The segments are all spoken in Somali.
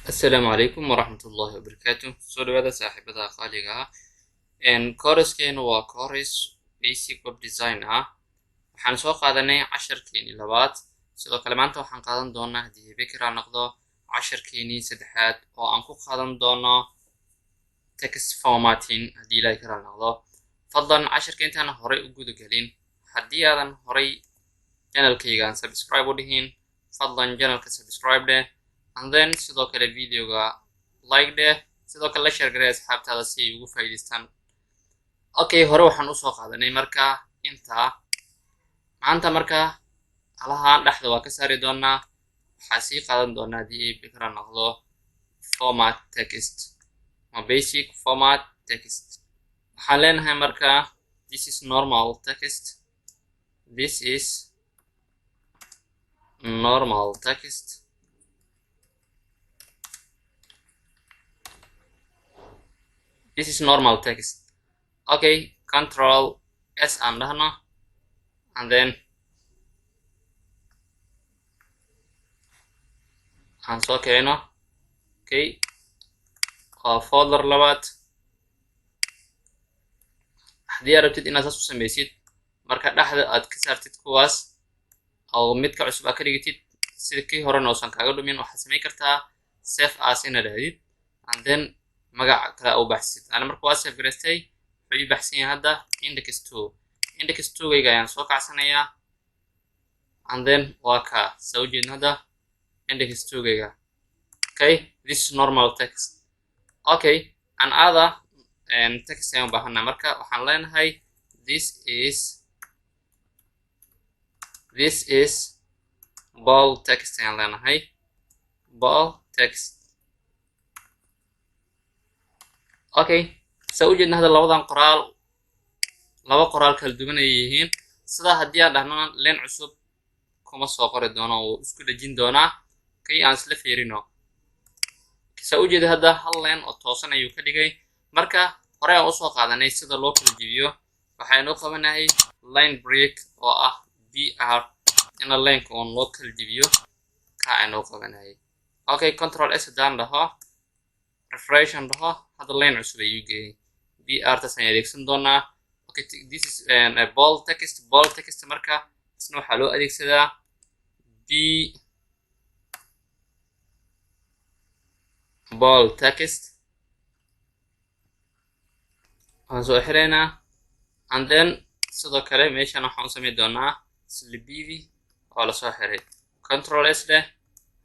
السلام عليكم ورحمة الله وبركاته. سو dhawaada saaxiibada qaaliga ah. Kooraskeen waa kooras basic web design ah. Waxaan soo qaadanay casharkeeni labaad. Sidoo kale maanta waxaan qaadan doonaa haddii fikra noqdo casharkeeni saddexaad oo aan ku qaadan doono text formatting haddii la kala noqdo. Fadlan casharka intaan horey u guda gelin haddii aadan horey channelkayga subscribe u dhihin fadlan channelka subscribe dheh and then sidoo kale videoga like dheh sidoo kale la share garee asxaabtaada si ay ugu faa'iidaystaan. Okay, hore waxaan usoo qaadanay marka maanta marka alahaan dhexda waa ka saari doonaa. waxaa sii qaadan doonaa haddii ay fikra noqdo format text ma basic format text. waxaan leenahay marka this is normal text, this is normal text, this is normal text. Okay, control S aan dhahno and then aan soo kicino. Okay, waa folder labaad. haddii aad rabtid inaad saas u samaysid marka dhexda aad ka saartid kuwaas oo midka cusub aad ka dhigitid sida kii horena uusan kaaga dhumin waxaad samayn kartaa save as inaad dhahdid and then magaca kale u baxsid. ana marka waa save garaystay wuxuu ii baxsan yahay hadda index 2 gayga ayaan soo kacsanayaa and then waa ka soo jeedin hadda index 2 gayga. Okay, this is normal text. Okay, another text ayaan u baahanaa marka waxaan leenahay this is bold text ayaan leenahay bold text. Okay, soo ujeedna hadda laba qoraal kala duwan ay yihiin. sidaa haddii aan dhahno leen cusub kuma soo qori doono uu isku dhejin doonaa. Okay, aan isla fiirino. soo ujeeda hadda hal leen oo toosan ayuu ka dhigay. marka hore aan usoo qaadanay sida loo kala jebiyo waxaynu qabanahay line break oo ah br ina leenka oon loo kala jebiyo ka aynu qabanahay. Okay, control s haddaan dhaho refresh aan dhaho hadda line cusub ayuu geeyay br taas ayaan adeegsan doonaa. Okay, this is a bold text marka isna waxaa loo adeegsadaa bold text waan soo xireynaa and then sidoo kale meeshan waxaan u samayn doonaa slibidi oo lasoo xiray control s leh.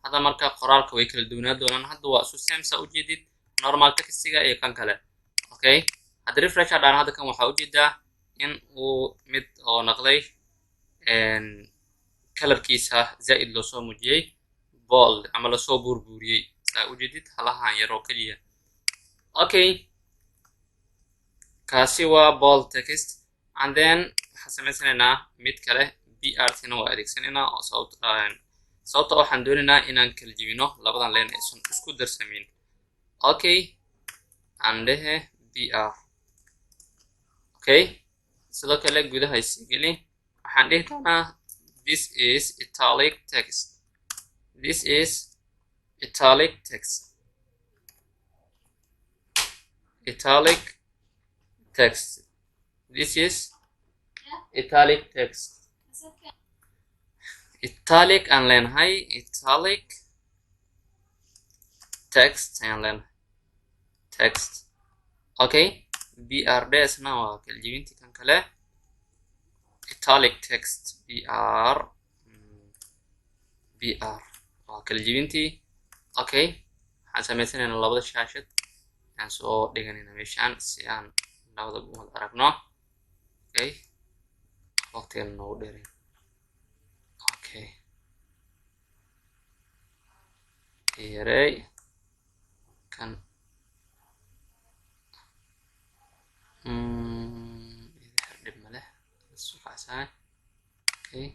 hadda marka qoraalka way kala duwanaa doonaan. hadda waa isu samsa ujeedid normal textiga iyo kan kale. Okay, hadda refresh dhaan hadda kan waxaa ujeedaa in uu mid oo noqday kalarkiisa zaid loo soo muujiyey bold ama lasoo burburiyey saa ujeedid halahan yar oo kaliya. Okay, kaasi waa bold text and then waxaan samaysanaynaa mid kale br tina waa adeegsanaynaa oo sababta waxaan doonaynaa inaan kala jebino labadan leen aysan isku darsamin. Okay, aan dhehe br. Okay, sidoo kale gudaha isigeli waxaan dhihi doonaa this is italic text, this is italic text, italic text, this is italic text. italic aan leenahay italic text ayaan leenahay text. Okay, br dsna waa kala jebintii kan kale italic text br waa kala jebintii. Okay, waxaan samaysanaynaa labada shaashad aan soo dhiganayna meeshaan si aan labada umad aragno. Okay, waqtigan noogu dheeray. Okay, yarey kan dhib maleh suqacsaa. Okay,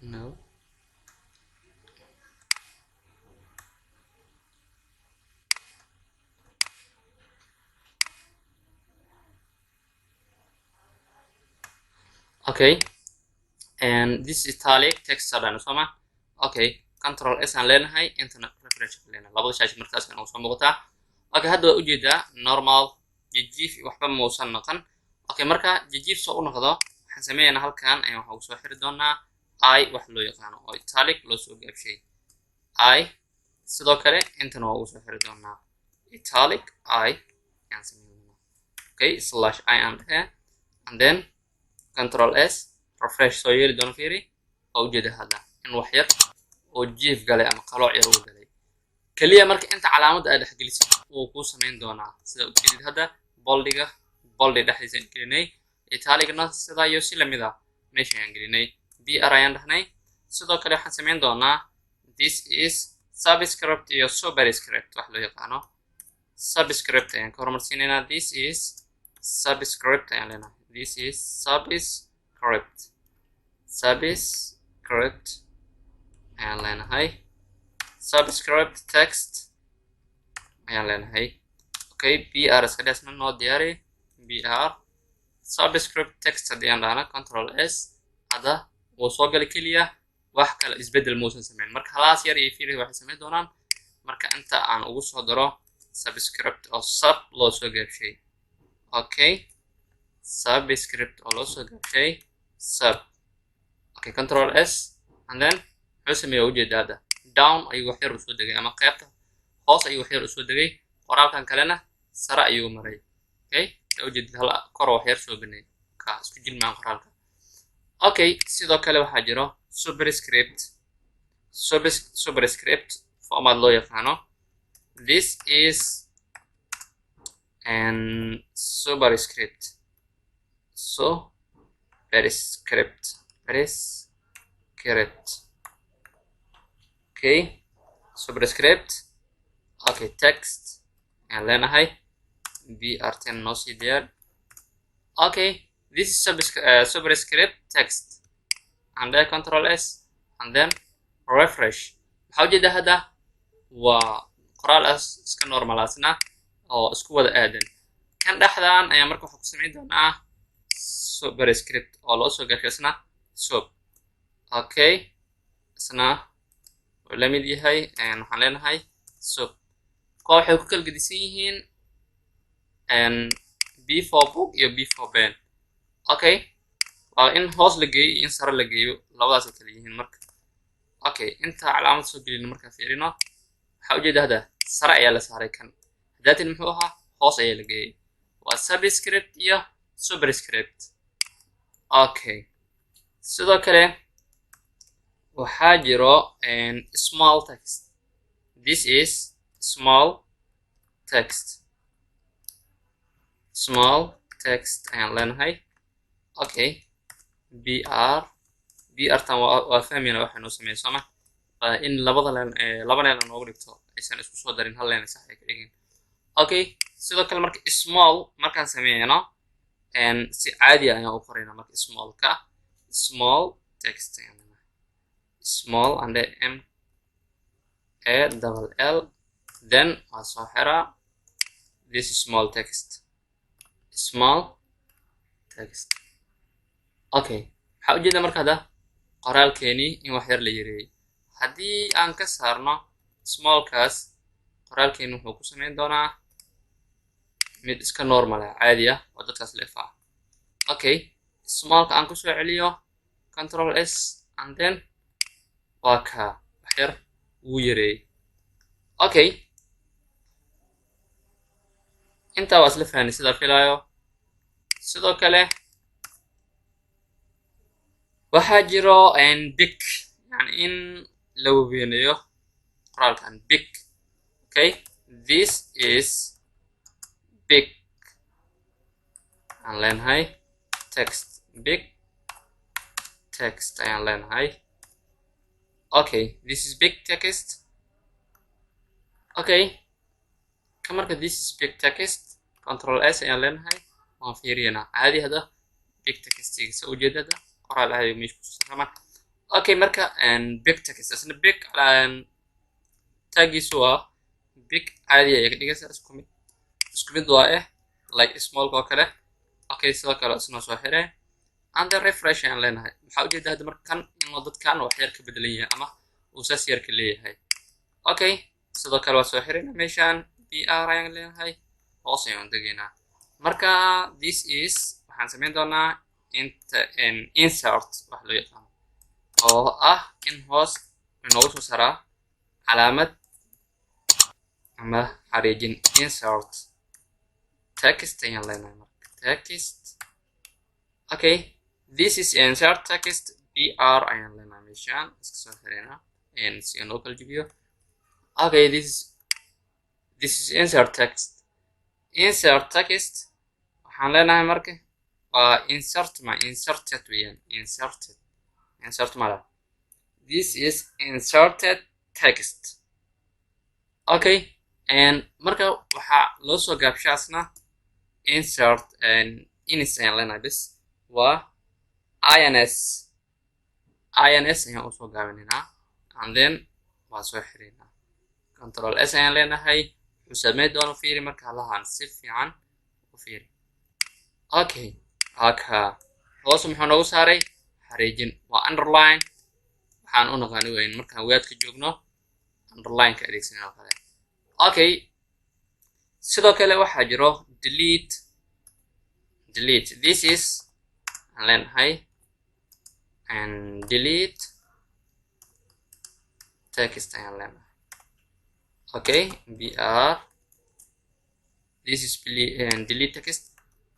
no okay and this italic text sadan soma okay control s aan leenahay intana refresh leenahay labada shaash markaas kan soo muuqataa okay hadda waa ujeedaa normal jijiif waxba ma uusan noqon okay marka jijiif soo u noqdo waxaan sameeynaa halkan ayaan waxa soo xiri doonaa I wax loo yaqaano oo italic loo soo gaabshay I sidoo kale intana waa soo xiri doonaa italic I ayaan sameeynaa okay slash I and then control s refresh soo yeeli doona fiiri oo ujeeda hadda in wax yar oo jiif galay ama qalooc yar uu galay kaliya marka inta calaamad aad dhaxgelisid uu ku sameyn doonaa sida ujeedid hadda boldi dhaxdiisa gelinay italicna sida iyo si lamida meesha aan gelinay br ayaan dhahnay sidoo kale waxaan sameyn doonaa this is subscript iyo superscript wax loo yaqaano subscript ayaan ka hormarsiinaynaa this is subscript ayaan leenahay this is subscript ayaan leenahay subscript text ayaan leenahay okay br iska dhasna noo diyaari br subscript text hadii aan dhahna control s hada wuu soo gali keliya wax kale isbedel muusan sameyn marka halaas yar iyo fiiri waxay sameyn doonaan marka inta aan ugu soo daro subscript oo sub loo soo gaabshay okay subscript oo loo soo gaabshay sub okay control s and then wuxuu sameeyaa ujeedada down ayuu wax yar u soo degay ama qaybta hoos ayuu wax yar u soo degay qoraalkan kalena sare ayuu maray okay ujeedada hal kor wax yar soo banay ka isku jilmaan qoraalka okay sidoo kale waxaa jiro superscript format loo yaqaano this is an superscript okay superscript okay text and leenahay br10 noo sii diyaar okay this is superscript text and then control s and then refresh waxaa ujeeda hadda waa qoraal iska normalaasna oo isku wada aadan kan dhexdaan ayaa marka waxaa ku sameyn doonaa superscript oo loo soo gaabshay isna sub okay isna wuu la mid yahay waxaan leenahay sub kuwa waxay ku kala gedisan yihiin b4 book iyo b4 pen okay waa in hoos la geeyo in sare la geeyo labadaas ay kala yihiin marka okay inta calaamad soo gelin marka fiirino waxa ujeeda hada sare ayaa la saaray kan hadaatin muxuu ahaa hoos ayaa la geeyay waa subscript iyo superscript okay sidoo kale waxaa jiro small text this is small text ayaan leenahay okay br tan waa fahmayna waxaanu sameeyay sooma in laba leen noogu dhigto aysan isku soo darin hal leen sax ay ka dhigin okay sidoo kale marka small markaan sameeyno si caadi ah ayaan u qoraynaa marka small text ayaan leenahay small and m a double l then waa soo xiraa this is small text okay waxaa ujeeda marka hadda qoraalkeeni in wax yar la yareeyay haddii aan ka saarno smallkaas qoraalkeeni wuxuu ku sameyn doonaa mid iska normal ah caadi ah oo dadkaas leefaa okay smallka aan ku soo celiyo control s and then waa ka wax yar wuu yareeyay okay intaa waa isla fahanay sidaa filaayo sidoo kale waxaa jiro big yani in la weyneeyo qoraalkan big okay this is big aan leenahay text big text ayaan leenahay okay this is big text okay ka marka this is big text control s ayaan leenahay waan fiiriyanaa caadi hada big textigiisa ujeedada qoraal ahayo meesha ku sarama okay marka big text asna big tagiisu waa big caadi ayaa ka dhigaysa isku mid waa like small oo kale okay sidoo kale isna soo xireen and then refresh ayaan leenahay. Maxaa ujeedaa hadda marka kan inuu dadkan wax yar ka bedelan yahay ama uu saas yar ka leeyahay. Okay, sidoo kale waa soo xiraynaa meeshaan br ayaan leenahay, hoos ayaan degaynaa. Marka this is waxaan samayn doonaa insert wax loo yaqaano oo ah in hoos inoogu soo saraa calaamad ama xariijin. Insert text ayaan leenahay marka text. Okay, this is insert text br ayaan leenahay meeshaan iska soo xiraynaa si aan loo kala jabiyo. Okay, this is insert text. Insert text waxaan leenahay marka waa inserted weeyaan. Insert mala. This is inserted text. Okay, and marka waxaa loo soo gaabshaasna insert ins ayaan leenahay bas waa ins ayaan usoo gaabinaynaa and then waa soo xiraynaa. Control s ayaan leenahay. wuxuu sameyn doona fiiri marka halahan si fiican u fiiri. Okay, haka hoos muxuu noogu saaray xariijin waa underline. waxaan u naqaan weyn markaan weedka joogno underline ka adeegsanayno kale. Okay, sidoo kale waxaa jiro delete. This is aan leenahay and delete text ayaan leenahay. Okay, br this is delete text.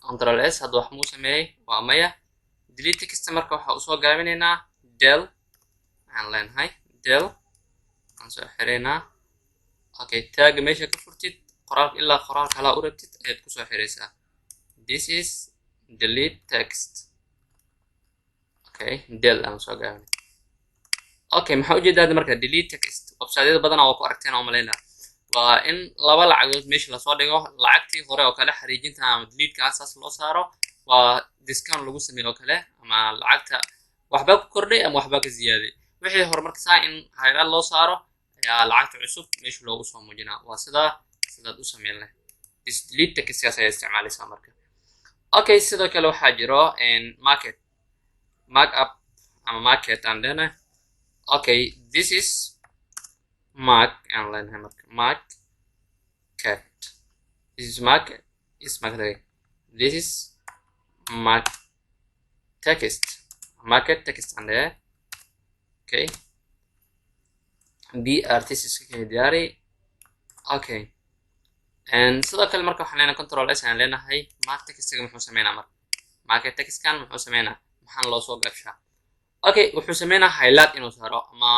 Control s hadda wax muu sameeyay waa maya. Delete text marka waxaa usoo gaabinaynaa del aan leenahay del aan soo xiraynaa. Okay, tag meesha ka furtid qoraalka ilaa qoraalka halaa u rabtid ayaad ku soo xiraysaa. This is delete text. Okay, del aan soo gaabinay. Okay, maxaa ujeedaa marka delete text website-yada badan oo ku aragteen oo maleynaa waa in laba lacagood meesha la soo dhigo. lacagtii hore oo kale xariijinta ama delete ka asaas loo saaro waa discount lagu sameeyo oo kale ama lacagta waxba ku kordhay ama waxba ka ziyaaday. wixii hore marka saa in hay'ad loo saaro ayaa lacagta cusub meesha loogu soo muujinaa. waa sidaad u sameyn lahayd. This delete text kaas ayaa isticmaalaysaa marka. Okay, sidoo kale waxaa jiro markup ama market aan leenahay. Okay, this is mark and line market. This is market is market. This is market text and there. Okay, br this is diyaari. Okay, and sidoo kale marka waxaan leenahay control s aan leenahay market text muxuu sameynaa marka market text kan muxuu sameynaa maxaan loo soo gaabshaa. Okay, wuxuu sameynaa highlight inuu saaro ama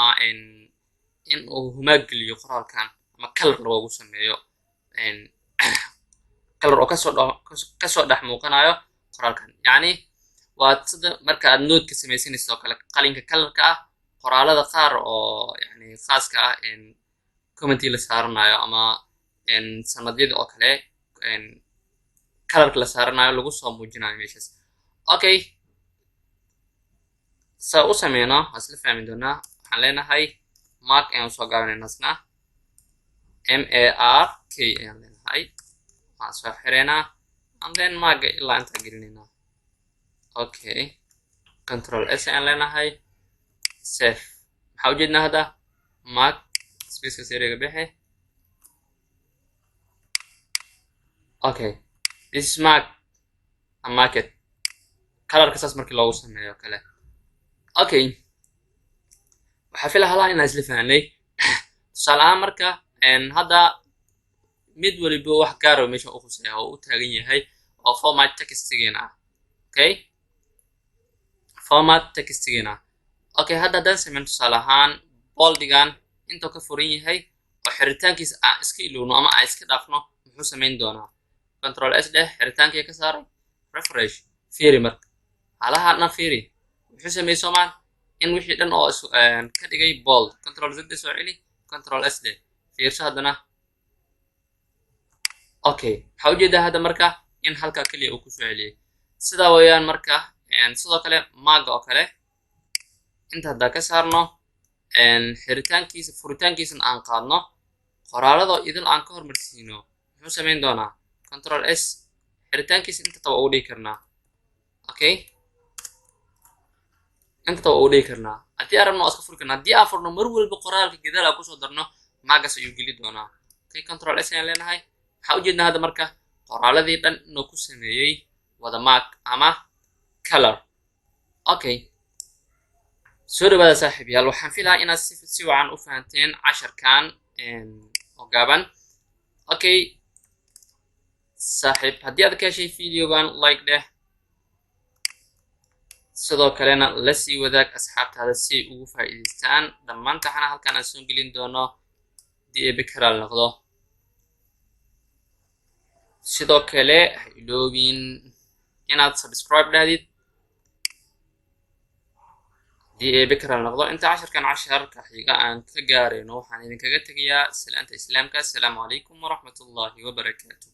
in uu humaageliyo qoraalkan ama color loogu sameeyo color oo kasoo dhex muuqanayo qoraalkan. yacni waa sida marka aad note ka samaysanayso oo kale qalinka colorka ah qoraalada qaar oo yani khaaska ah commenti la saaranayo ama sanadyada oo kale colorka la saaranayo lagu soo muujinayo meeshaas. Okay, saa u sameyno waa isla fahmi doonaa. waxaan leenahay mark ayaan soo gaabinaynaa isna mark ayaan leenahay. waan soo xiraynaa and then marka ilaa intaa gelinaynaa. Okay, control s ayaan leenahay save. maxaa ujeednaa hadda mark spaceka seriga bixi. Okay, this is market colorka saas markii loogu sameeyo kale. Okay, waxaa fila halaa inaan isla fahnay. tusaale ahaan marka hadda mid waliba wax gaaro meesha u khuseeya oo u taagan yahay oo format textigeena ah. Okay, format textigeena. Okay, hadda haddaan sameyn tusaale ahaan boldigan intuu ka furan yahay oo xiritaankiisa aan iska ilowno ama aan iska dhaafno muxuu sameyn doonaa. control s dheh xiritaankii ka saaray refresh. fiiri marka halahana fiiri wuxuu sameeyey soomaan in wixii dhan oo ka dhigay bold. control z soo celi control s dheh fiirso haddana. Okay, waxaa ujeedaa hadda marka in halkaa keliya uu ku soo celiyey. sidaa weeyaan marka sidoo kale maaga oo kale inta haddaa ka saarno xiritaankiisa furitaankiisana aan qaadno qoraaladoo idil aan ka hormarsiino muxuu sameyn doonaa. control s xiritaankiisa inta taba ugu dhigi karnaa. Okay, inta waa u dhigi karnaa haddii arabno waa iska furi karnaa haddii aan furno mar walba qoraalka gadaal aan kusoo darno maagas ayuu geli doonaa okay control s ayaan leenahay waxaa ujeednaa hadda marka qoraaladii dhan inuu ku sameeyey wada mark ama color okay soo dhawaada saaxiibayaal waxaan filahaa inaad si wacan u fahanteen casharkan oo gaaban okay saaxiib haddii aad ka heshay videogan like dheh sidoo kalena la sii wadaag asxaabtaada si ay ugu faa'iidaystaan dhammaan taxanaha halkan aan soo gelin doono haddii eebe karaal noqdo sidoo kale ha iloobin inaad subscribe dhahdid haddii eebe karaal noqdo inta casharkan casharka xiga aan ka gaarayno waxaan idinkaga tegayaa salaanta islaamka assalaamu calaykum waraxmatullaahi wabarakaatu